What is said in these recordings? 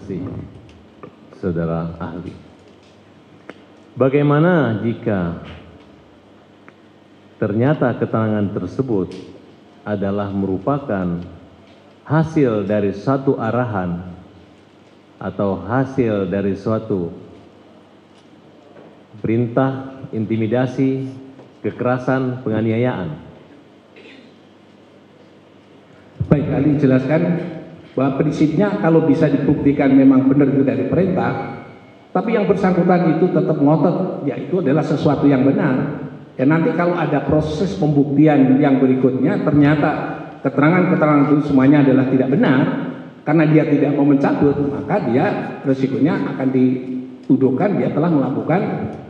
kasih, saudara ahli. Bagaimana jika ternyata keterangan tersebut adalah merupakan hasil dari satu arahan atau hasil dari suatu perintah, intimidasi, kekerasan, penganiayaan? Baik, ahli jelaskan bahwa prinsipnya kalau bisa dibuktikan memang benar itu dari perintah, tapi yang bersangkutan itu tetap ngotot, ya itu adalah sesuatu yang benar. Ya nanti kalau ada proses pembuktian yang berikutnya, ternyata keterangan-keterangan itu semuanya adalah tidak benar, karena dia tidak mau mencabut, maka dia resikonya akan dituduhkan dia telah melakukan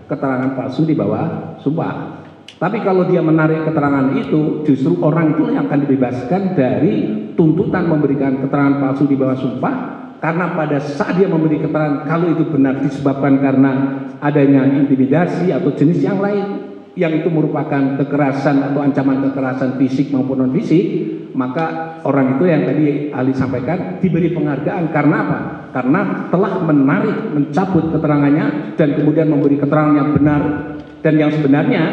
keterangan palsu di bawah sumpah. Tapi kalau dia menarik keterangan itu, justru orang itu yang akan dibebaskan dari tuntutan memberikan keterangan palsu di bawah sumpah, karena pada saat dia memberi keterangan kalau itu benar disebabkan karena adanya intimidasi atau jenis yang lain yang itu merupakan kekerasan atau ancaman kekerasan fisik maupun non fisik, maka orang itu yang tadi ahli sampaikan diberi penghargaan. Karena apa? Karena telah menarik, mencabut keterangannya dan kemudian memberi keterangan yang benar dan yang sebenarnya,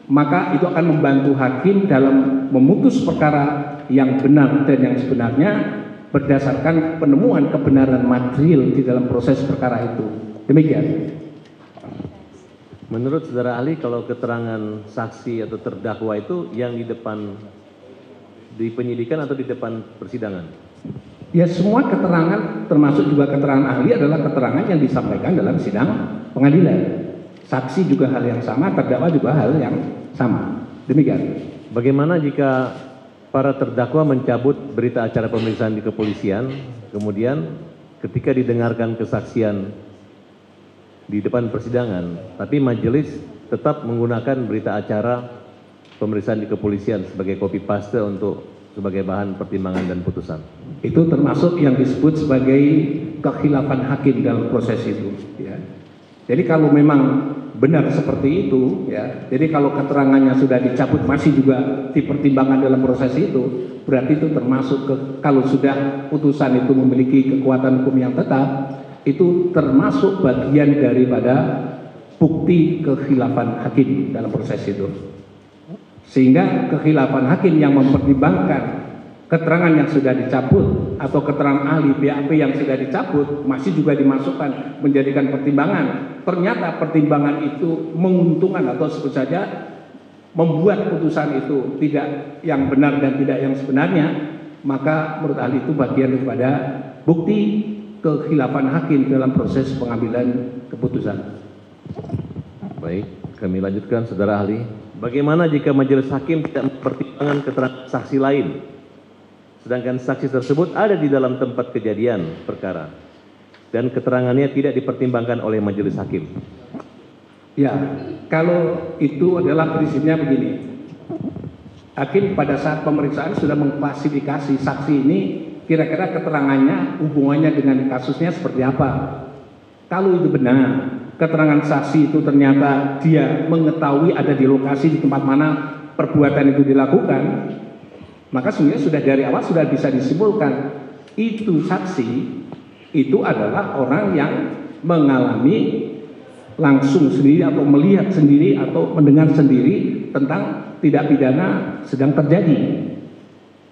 maka itu akan membantu hakim dalam memutus perkara yang benar dan yang sebenarnya berdasarkan penemuan kebenaran material di dalam proses perkara itu. Demikian. Menurut saudara ahli, kalau keterangan saksi atau terdakwa itu yang di depan, di penyidikan atau di depan persidangan? Ya, semua keterangan termasuk juga keterangan ahli adalah keterangan yang disampaikan dalam sidang pengadilan. Saksi juga hal yang sama, terdakwa juga hal yang sama. Demikian. Bagaimana jika para terdakwa mencabut berita acara pemeriksaan di kepolisian, kemudian ketika didengarkan kesaksian di depan persidangan, tapi majelis tetap menggunakan berita acara pemeriksaan di kepolisian sebagai copy paste untuk sebagai bahan pertimbangan dan putusan? Itu termasuk yang disebut sebagai kekhilafan hakim dalam proses itu. Ya. Jadi kalau memang benar seperti itu, ya, jadi kalau keterangannya sudah dicabut masih juga dipertimbangkan dalam proses itu, berarti itu termasuk kalau sudah putusan itu memiliki kekuatan hukum yang tetap, itu termasuk bagian daripada bukti kekhilafan hakim dalam proses itu. Sehingga kekhilafan hakim yang mempertimbangkan keterangan yang sudah dicabut atau keterangan ahli BAP yang sudah dicabut masih juga dimasukkan menjadikan pertimbangan. Ternyata pertimbangan itu menguntungkan atau sebut saja membuat putusan itu tidak yang benar dan tidak yang sebenarnya, maka menurut ahli itu bagian daripada bukti kekhilafan hakim dalam proses pengambilan keputusan. Baik, kami lanjutkan, saudara ahli. Bagaimana jika majelis hakim tidak mempertimbangkan keterangan saksi lain, sedangkan saksi tersebut ada di dalam tempat kejadian perkara dan keterangannya tidak dipertimbangkan oleh majelis hakim? Ya, kalau itu adalah prinsipnya begini. Hakim pada saat pemeriksaan sudah mengklasifikasi saksi ini kira-kira keterangannya, hubungannya dengan kasusnya seperti apa. Kalau itu benar, keterangan saksi itu ternyata dia mengetahui ada di lokasi di tempat mana perbuatan itu dilakukan, maka sebenarnya sudah dari awal sudah bisa disimpulkan itu saksi itu adalah orang yang mengalami langsung sendiri atau melihat sendiri atau mendengar sendiri tentang tindak pidana sedang terjadi.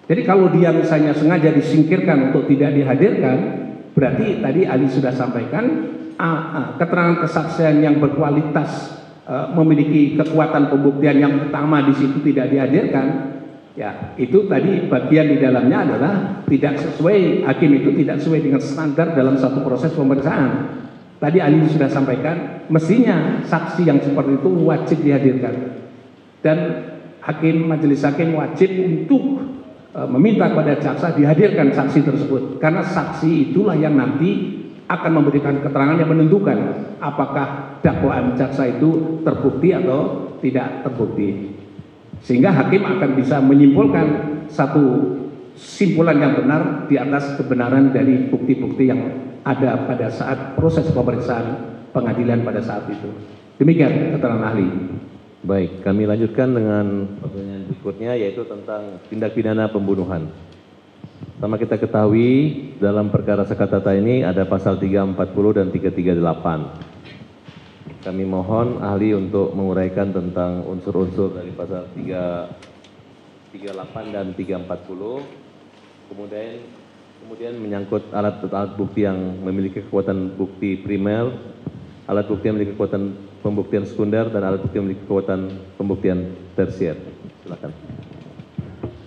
Jadi kalau dia misalnya sengaja disingkirkan untuk tidak dihadirkan, berarti tadi Ali sudah sampaikan keterangan kesaksian yang berkualitas memiliki kekuatan pembuktian yang utama di situ tidak dihadirkan. Ya, itu tadi bagian di dalamnya adalah tidak sesuai, hakim itu tidak sesuai dengan standar dalam satu proses pemeriksaan. Tadi Ali sudah sampaikan, mestinya saksi yang seperti itu wajib dihadirkan. Dan hakim, majelis hakim wajib untuk meminta kepada jaksa dihadirkan saksi tersebut. Karena saksi itulah yang nanti akan memberikan keterangan yang menentukan apakah dakwaan jaksa itu terbukti atau tidak terbukti. Sehingga hakim akan bisa menyimpulkan satu simpulan yang benar di atas kebenaran dari bukti-bukti yang ada pada saat proses pemeriksaan pengadilan pada saat itu. Demikian keterangan ahli. Baik, kami lanjutkan dengan pertanyaan berikutnya, yaitu tentang tindak pidana pembunuhan. Sama kita ketahui dalam perkara Sekatata ini ada pasal 340 dan 338. Kami mohon ahli untuk menguraikan tentang unsur-unsur dari pasal 338 dan 340. Kemudian menyangkut alat bukti yang memiliki kekuatan bukti primer, alat bukti yang memiliki kekuatan pembuktian sekunder, dan alat bukti yang memiliki kekuatan pembuktian tersier. Silakan.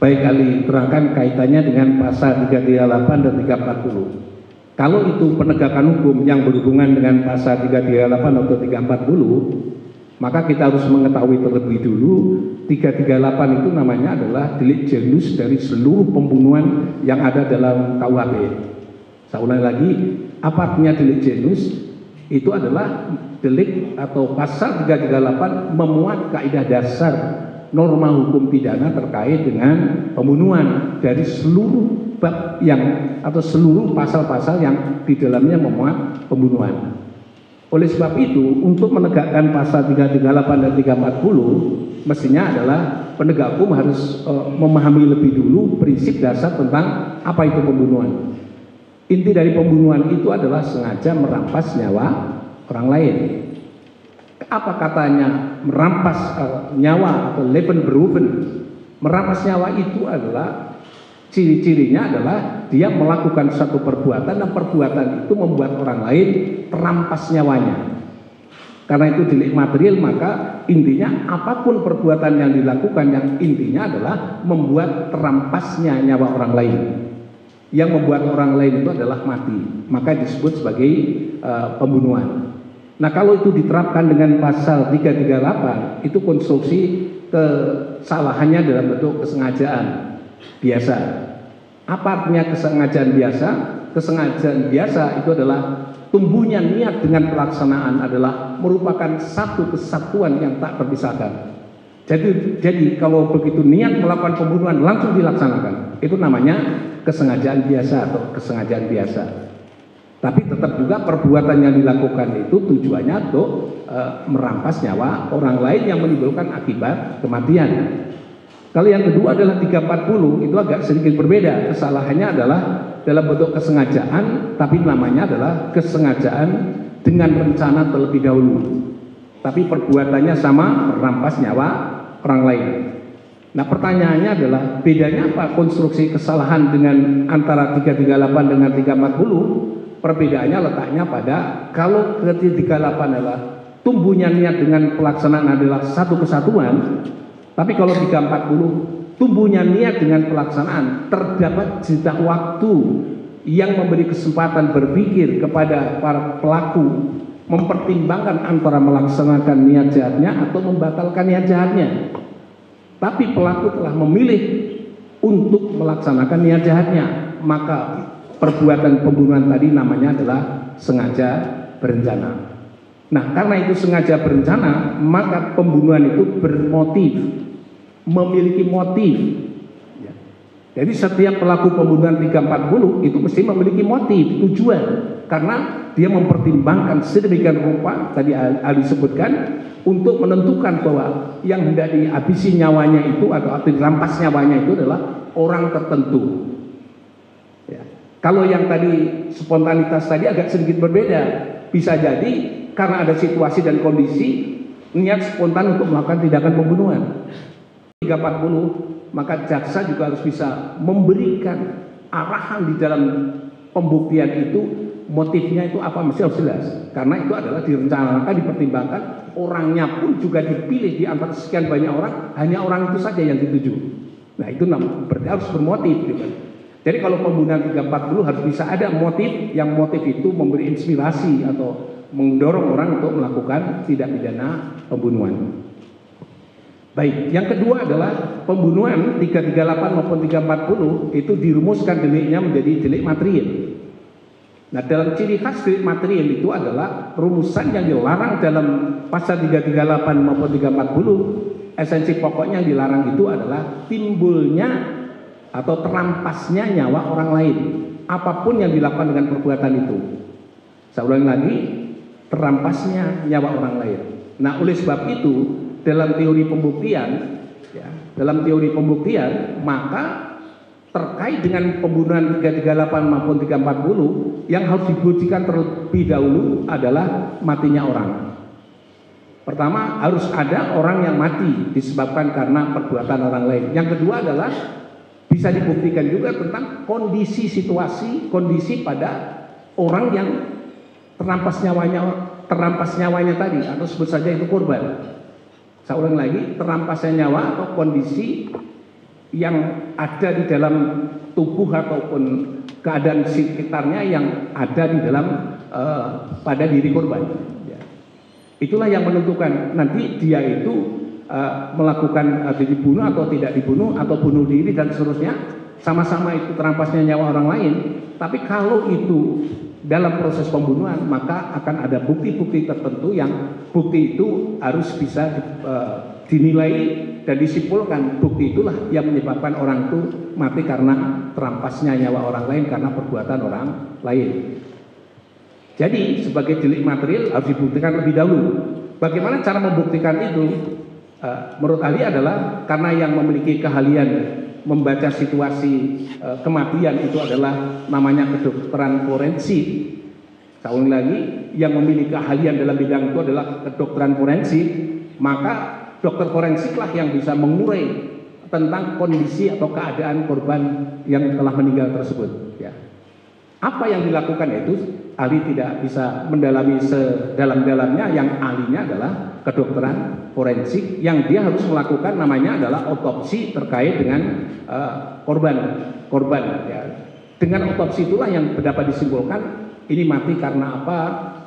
Baik, ahli terangkan kaitannya dengan pasal 338 dan 340. Kalau itu penegakan hukum yang berhubungan dengan pasal 338 atau 340, maka kita harus mengetahui terlebih dulu 338 itu namanya adalah delik genus dari seluruh pembunuhan yang ada dalam KUHP. Saya ulangi lagi, apa artinya delik genus? Itu adalah delik atau pasal 338 memuat kaidah dasar norma hukum pidana terkait dengan pembunuhan dari seluruh bab yang atau seluruh pasal-pasal yang di dalamnya memuat pembunuhan. Oleh sebab itu, untuk menegakkan pasal 338 dan 340, mestinya adalah penegak hukum harus memahami lebih dulu prinsip dasar tentang apa itu pembunuhan. Inti dari pembunuhan itu adalah sengaja merampas nyawa orang lain. Apa katanya merampas nyawa atau Lebensberufen? Merampas nyawa itu adalah ciri-cirinya adalah dia melakukan satu perbuatan dan perbuatan itu membuat orang lain terampas nyawanya. Karena itu delik material, maka intinya apapun perbuatan yang dilakukan yang intinya adalah membuat terampasnya nyawa orang lain. Yang membuat orang lain itu adalah mati, maka disebut sebagai pembunuhan. Nah, kalau itu diterapkan dengan pasal 338, itu konstruksi kesalahannya dalam bentuk kesengajaan biasa. Apa artinya kesengajaan biasa? Kesengajaan biasa itu adalah tumbuhnya niat dengan pelaksanaan adalah merupakan satu kesatuan yang tak terpisahkan. Jadi kalau begitu niat melakukan pembunuhan langsung dilaksanakan, itu namanya kesengajaan biasa atau kesengajaan biasa. Tapi tetap juga perbuatan yang dilakukan itu tujuannya untuk merampas nyawa orang lain yang menimbulkan akibat kematian. Kalau yang kedua adalah 340, itu agak sedikit berbeda. Kesalahannya adalah dalam bentuk kesengajaan, tapi namanya adalah kesengajaan dengan rencana terlebih dahulu. Tapi perbuatannya sama, merampas nyawa orang lain. Nah, pertanyaannya adalah bedanya apa konstruksi kesalahan dengan antara 338 dengan 340? Perbedaannya letaknya pada kalau 338 adalah tumbuhnya niat dengan pelaksanaan adalah satu kesatuan, tapi kalau 340 tumbuhnya niat dengan pelaksanaan terdapat jeda waktu yang memberi kesempatan berpikir kepada para pelaku mempertimbangkan antara melaksanakan niat jahatnya atau membatalkan niat jahatnya. Tapi pelaku telah memilih untuk melaksanakan niat jahatnya, maka perbuatan pembunuhan tadi namanya adalah sengaja berencana. Nah, karena itu sengaja berencana, maka pembunuhan itu bermotif, memiliki motif. Jadi setiap pelaku pembunuhan 340 itu mesti memiliki motif, tujuan, karena dia mempertimbangkan sedemikian rupa, tadi Ali sebutkan, untuk menentukan bahwa yang hendak dihabisi nyawanya itu atau dirampas nyawanya itu adalah orang tertentu. Kalau yang tadi spontanitas tadi agak sedikit berbeda, bisa jadi karena ada situasi dan kondisi niat spontan untuk melakukan tindakan pembunuhan. 340, maka jaksa juga harus bisa memberikan arahan di dalam pembuktian itu, motifnya itu apa mesti harus jelas. Karena itu adalah direncanakan, dipertimbangkan, orangnya pun juga dipilih di antara sekian banyak orang, hanya orang itu saja yang dituju. Nah, itu berarti harus bermotif gitu. Jadi kalau pembunuhan 340 harus bisa ada motif, yang motif itu memberi inspirasi atau mendorong orang untuk melakukan tindak pidana pembunuhan. Baik, yang kedua adalah pembunuhan 338 maupun 340 itu dirumuskan deliknya menjadi delik material. Nah, dalam ciri khas delik material itu adalah rumusan yang dilarang dalam pasal 338 maupun 340. Esensi pokoknya yang dilarang itu adalah timbulnya atau terampasnya nyawa orang lain, apapun yang dilakukan dengan perbuatan itu. Saya ulangi lagi, terampasnya nyawa orang lain. Nah, oleh sebab itu dalam teori pembuktian, maka terkait dengan pembunuhan 338 maupun 340 yang harus dibuktikan terlebih dahulu adalah matinya orang. Pertama, harus ada orang yang mati disebabkan karena perbuatan orang lain. Yang kedua adalah bisa dibuktikan juga tentang kondisi situasi, kondisi pada orang yang terampas nyawanya tadi, atau sebut saja itu korban. Saya ulang lagi, terampasnya nyawa atau kondisi yang ada di dalam tubuh ataupun keadaan sekitarnya yang ada di dalam pada diri korban. Ya. Itulah yang menentukan nanti dia itu melakukan dibunuh atau tidak dibunuh atau bunuh diri dan seterusnya, sama-sama itu terampasnya nyawa orang lain. Tapi kalau itu dalam proses pembunuhan, maka akan ada bukti-bukti tertentu yang bukti itu harus bisa dinilai dan disimpulkan bukti itulah yang menyebabkan orang itu mati karena terampasnya nyawa orang lain karena perbuatan orang lain. Jadi sebagai delik material harus dibuktikan lebih dahulu. Bagaimana cara membuktikan itu? Menurut ahli adalah karena yang memiliki keahlian membaca situasi kematian itu adalah namanya kedokteran forensik. Saya ulangi lagi, yang memiliki keahlian dalam bidang itu adalah kedokteran forensik, maka dokter forensiklah yang bisa mengurai tentang kondisi atau keadaan korban yang telah meninggal tersebut. Ya. Apa yang dilakukan itu ahli tidak bisa mendalami sedalam-dalamnya. Yang ahlinya adalah kedokteran forensik yang dia harus melakukan namanya adalah otopsi terkait dengan korban. Ya. Dengan otopsi itulah yang dapat disimpulkan ini mati karena apa,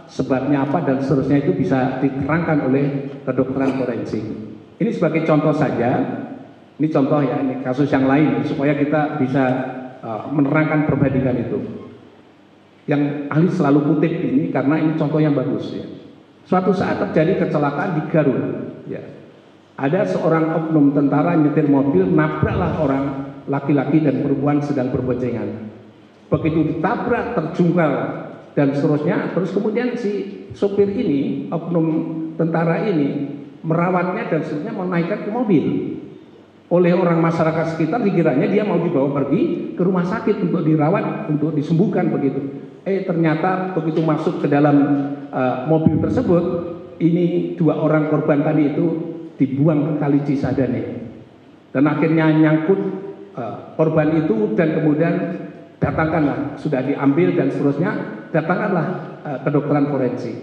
sebabnya apa, dan seterusnya itu bisa diterangkan oleh kedokteran forensik. Ini sebagai contoh saja, ini contoh ya, ini kasus yang lain supaya kita bisa menerangkan perbandingan itu. Yang ahli selalu kutip ini karena ini contoh yang bagus ya. Suatu saat terjadi kecelakaan di Garut ya. Ada seorang oknum tentara nyetir mobil, nabraklah orang laki-laki dan perempuan sedang berboncengan. Begitu ditabrak, terjungkal dan seterusnya, terus kemudian si sopir ini, oknum tentara ini merawatnya dan seterusnya, menaikkan ke mobil. Oleh orang masyarakat sekitar dikiranya dia mau dibawa pergi ke rumah sakit untuk dirawat, untuk disembuhkan begitu. Ternyata begitu masuk ke dalam mobil tersebut, ini dua orang korban tadi itu dibuang ke Kali Cisadane. Dan akhirnya nyangkut korban itu dan kemudian datangkanlah, sudah diambil dan seterusnya, datangkanlah kedokteran forensik.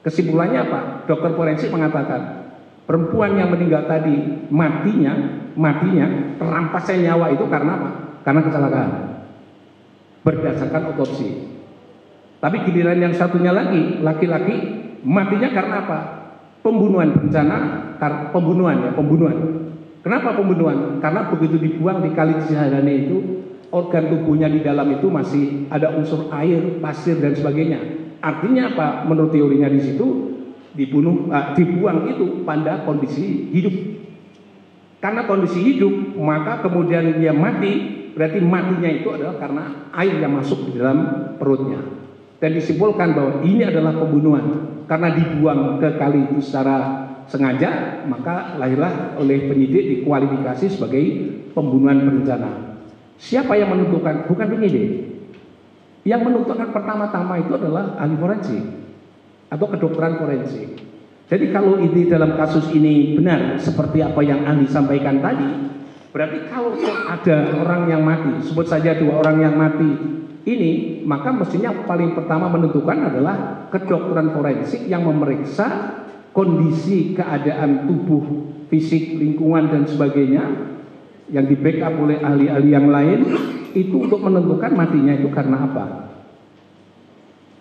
Kesimpulannya apa? Dokter forensik mengatakan perempuan yang meninggal tadi matinya terampasnya nyawa itu karena apa? Karena kecelakaan. Berdasarkan otopsi. Tapi giliran yang satunya lagi, laki-laki matinya karena apa? Pembunuhan berencana, pembunuhan. Kenapa pembunuhan? Karena begitu dibuang di Kali Cisadane itu, organ tubuhnya di dalam itu masih ada unsur air, pasir dan sebagainya. Artinya apa? Menurut teorinya di situ dibuang itu pada kondisi hidup. Karena kondisi hidup, maka kemudian dia mati, berarti matinya itu adalah karena air yang masuk di dalam perutnya. Dan disimpulkan bahwa ini adalah pembunuhan. Karena dibuang ke kali itu secara sengaja, maka lahirlah oleh penyidik dikualifikasi sebagai pembunuhan berencana. Siapa yang menentukan? Bukan penyidik. Yang menentukan pertama-tama itu adalah ahli forensik atau kedokteran forensik. Jadi kalau ini dalam kasus ini benar seperti apa yang ahli sampaikan tadi, berarti kalau ada orang yang mati, sebut saja dua orang yang mati ini, maka mestinya paling pertama menentukan adalah kedokteran forensik yang memeriksa kondisi keadaan tubuh, fisik, lingkungan dan sebagainya yang di backup oleh ahli-ahli yang lain itu untuk menentukan matinya itu karena apa.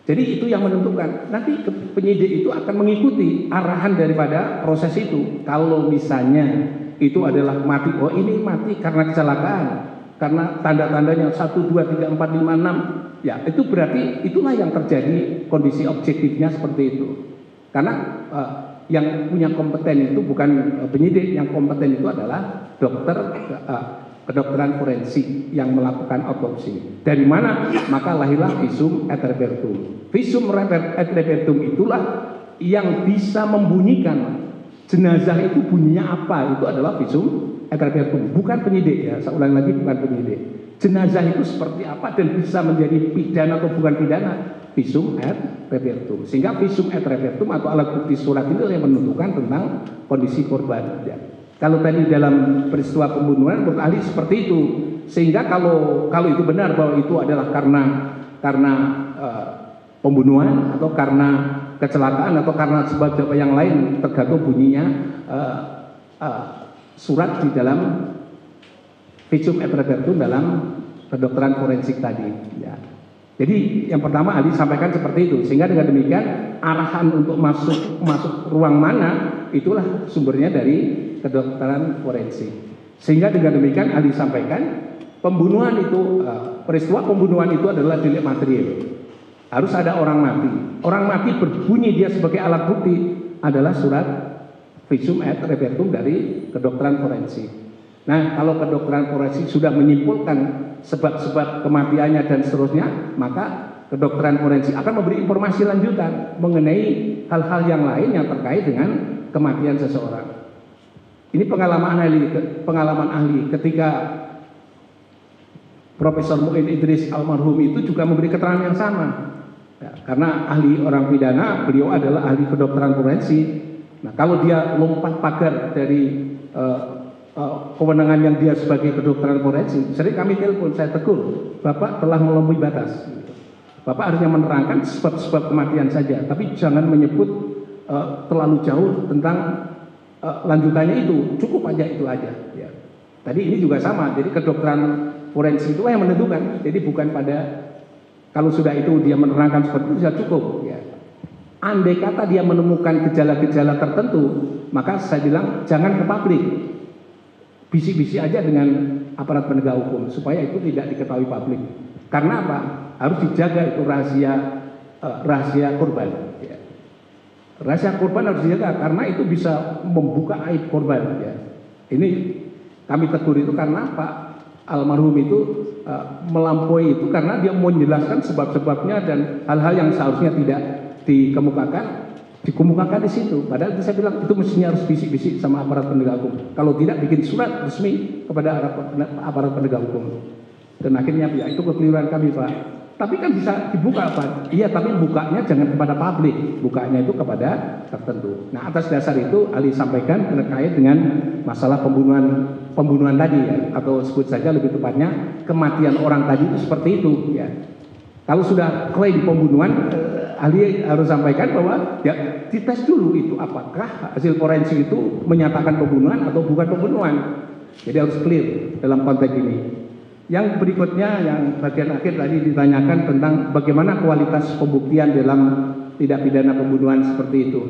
Jadi itu yang menentukan. Nanti penyidik itu akan mengikuti arahan daripada proses itu. Kalau misalnya itu adalah mati, oh ini mati karena kecelakaan, karena tanda-tandanya 1, 2, 3, 4, 5, 6, ya itu berarti itulah yang terjadi kondisi objektifnya seperti itu. Karena yang punya kompeten itu bukan penyidik, yang kompeten itu adalah dokter kedokteran forensik yang melakukan otopsi. Dari mana? Maka lahirlah visum et repertum. Visum et repertum itulah yang bisa membunyikan jenazah itu bunyinya apa, itu adalah visum et repertum, bukan penyidik ya, saya ulang lagi, bukan penyidik. Jenazah itu seperti apa dan bisa menjadi pidana atau bukan pidana, visum et repertum. Sehingga visum et repertum atau alat bukti surat itu yang menentukan tentang kondisi korban. Ya. Kalau tadi dalam peristiwa pembunuhan, menurut ahli seperti itu. Sehingga kalau itu benar bahwa itu adalah karena pembunuhan atau karena kecelakaan atau karena sebab yang lain, tergantung bunyinya surat di dalam visum et repertum dalam kedokteran forensik tadi. Ya. Jadi yang pertama ahli sampaikan seperti itu, sehingga dengan demikian arahan untuk masuk ruang mana itulah sumbernya dari kedokteran forensik. Sehingga dengan demikian ahli sampaikan pembunuhan itu, peristiwa pembunuhan itu adalah delik material. Harus ada orang mati. Orang mati berbunyi dia sebagai alat bukti adalah surat visum et repertum dari kedokteran forensik. Nah, kalau kedokteran forensik sudah menyimpulkan sebab-sebab kematiannya dan seterusnya, maka kedokteran forensik akan memberi informasi lanjutan mengenai hal-hal yang lain yang terkait dengan kematian seseorang. Ini pengalaman ahli ketika Profesor Muin Idris almarhum itu juga memberi keterangan yang sama. Ya, karena ahli orang pidana, beliau adalah ahli kedokteran forensik. Nah, kalau dia lompat pagar dari kewenangan yang dia sebagai kedokteran forensik, sering kami telepon, saya tegur, Bapak telah melampaui batas. Bapak harusnya menerangkan sebab-sebab kematian saja, tapi jangan menyebut terlalu jauh tentang lanjutannya itu, cukup aja itu aja. Ya. Tadi ini juga sama, jadi kedokteran forensik itu yang menentukan, jadi bukan pada kalau sudah itu dia menerangkan seperti itu sudah cukup. Ya. Andai kata dia menemukan gejala-gejala tertentu, maka saya bilang jangan ke publik, bisik-bisik aja dengan aparat penegak hukum supaya itu tidak diketahui publik. Karena apa? Harus dijaga itu rahasia korban. Ya. Rahasia korban harus dijaga karena itu bisa membuka aib korban. Ya. Ini kami tegur itu karena Pak almarhum itu melampaui itu karena dia menjelaskan sebab-sebabnya dan hal-hal yang seharusnya tidak dikemukakan di situ. Padahal itu saya bilang itu mestinya harus bisik-bisik sama aparat penegak hukum. Kalau tidak bikin surat resmi kepada aparat penegak hukum. Dan akhirnya ya itu kekeliruan kami Pak. Tapi kan bisa dibuka Pak. Iya, tapi bukanya jangan kepada publik, bukanya itu kepada tertentu. Nah, atas dasar itu ahli sampaikan terkait dengan masalah pembunuhan tadi ya, atau sebut saja lebih tepatnya kematian orang tadi itu seperti itu ya. Kalau sudah klaim pembunuhan, ahli harus sampaikan bahwa ya dites dulu itu apakah hasil forensik itu menyatakan pembunuhan atau bukan pembunuhan. Jadi harus clear dalam konteks ini. Yang berikutnya yang bagian akhir tadi ditanyakan tentang bagaimana kualitas pembuktian dalam tindak pidana pembunuhan seperti itu.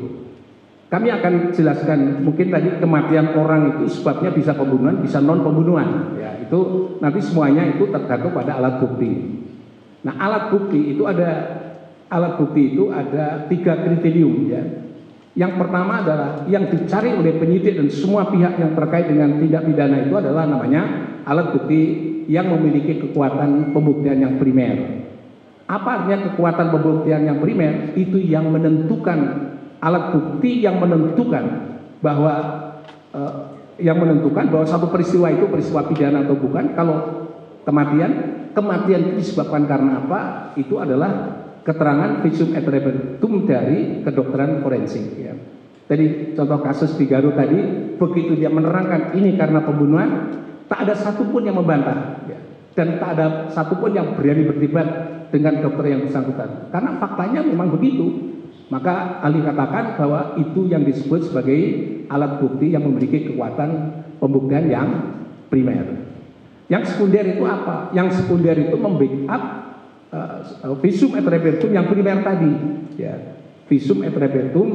Kami akan jelaskan, mungkin tadi kematian orang itu sebabnya bisa pembunuhan, bisa non pembunuhan. Ya, itu nanti semuanya itu tergantung pada alat bukti. Nah, alat bukti itu ada 3 kriterium ya. Yang pertama adalah yang dicari oleh penyidik dan semua pihak yang terkait dengan tindak pidana itu adalah namanya alat bukti yang memiliki kekuatan pembuktian yang primer. Apa artinya kekuatan pembuktian yang primer? Itu yang menentukan, alat bukti yang menentukan bahwa satu peristiwa itu peristiwa pidana atau bukan. Kalau kematian itu disebabkan karena apa? Itu adalah keterangan visum et repertum dari kedokteran forensik. Ya. Tadi contoh kasus di Garut tadi, begitu dia menerangkan ini karena pembunuhan, tak ada satupun yang membantah, ya. Dan tak ada satupun yang berani berdebat dengan dokter yang bersangkutan. Karena faktanya memang begitu. Maka ahli katakan bahwa itu yang disebut sebagai alat bukti yang memiliki kekuatan pembuktian yang primer. Yang sekunder itu apa? Yang sekunder itu membackup visum et repertum yang primer tadi. Ya. Visum et repertum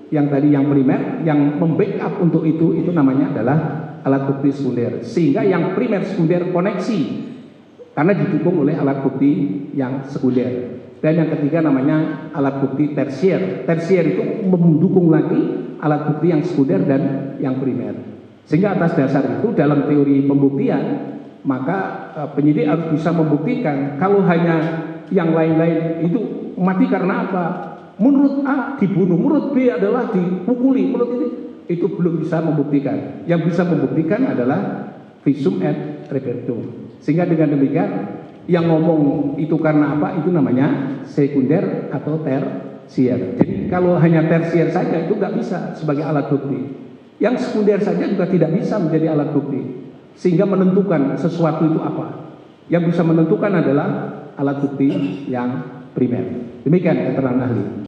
yang tadi yang primer, yang membackup untuk itu namanya adalah alat bukti sekunder, sehingga yang primer sekunder koneksi karena didukung oleh alat bukti yang sekunder. Dan yang ketiga namanya alat bukti tersier. Tersier itu mendukung lagi alat bukti yang sekunder dan yang primer. Sehingga atas dasar itu dalam teori pembuktian maka penyidik harus bisa membuktikan kalau hanya yang lain-lain itu mati karena apa? Menurut A dibunuh, menurut B adalah dipukuli, menurut ini itu belum bisa membuktikan. Yang bisa membuktikan adalah visum et repertum. Sehingga dengan demikian yang ngomong itu karena apa, itu namanya sekunder atau tersier. Jadi kalau hanya tersier saja itu nggak bisa sebagai alat bukti. Yang sekunder saja juga tidak bisa menjadi alat bukti. Sehingga menentukan sesuatu itu apa. Yang bisa menentukan adalah alat bukti yang primer. Demikian keterangan ahli.